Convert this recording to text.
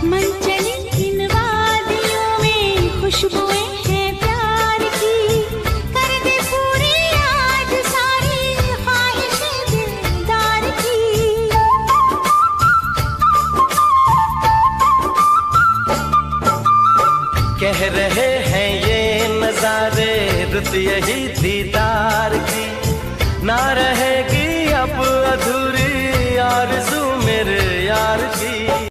मन चली इन वादियों में खुशबुएं हैं प्यार की, कर दे पूरी आज सारी ख्वाहिशें दिलदार की। कह रहे हैं ये नजारे रुत यही दीदार की, ना रहेगी अब अधूरी आरज़ू मेरे यार की।